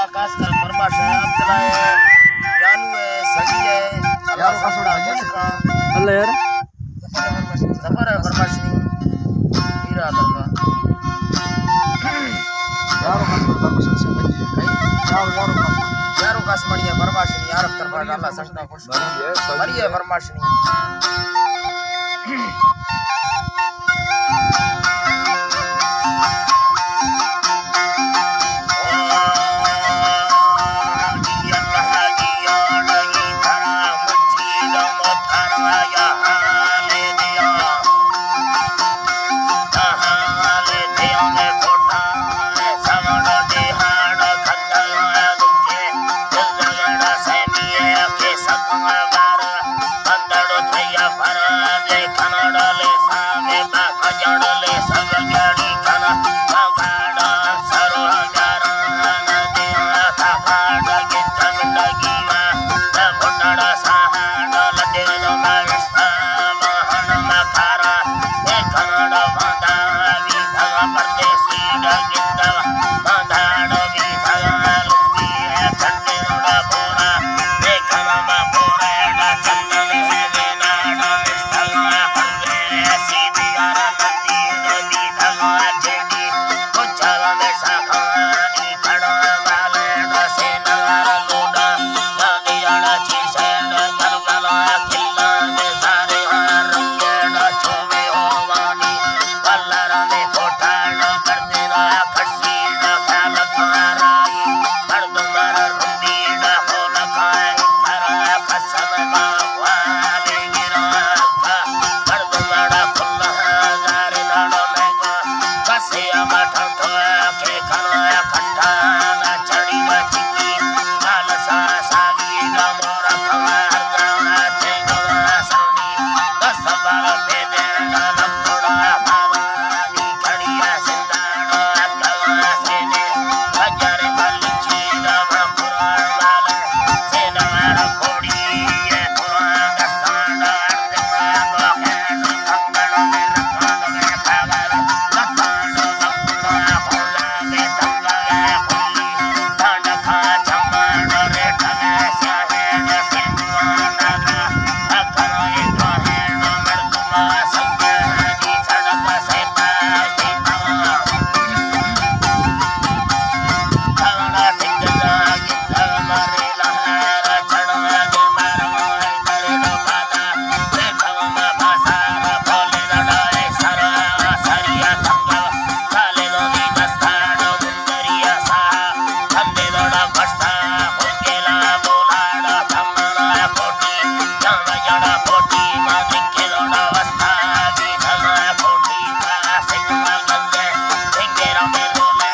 आकाश का फरमाश है आप चलाए जानू है सही है अल्लाह का सुना जिसका अल्लाह यार सफर है फरमाश नहीं हीरा दरगा यारों का फरमाश से बनी यारों का स्मरणीय फरमाश नहीं यार तरफा अल्लाह सजदा खुश मरी है फरमाश नहीं Put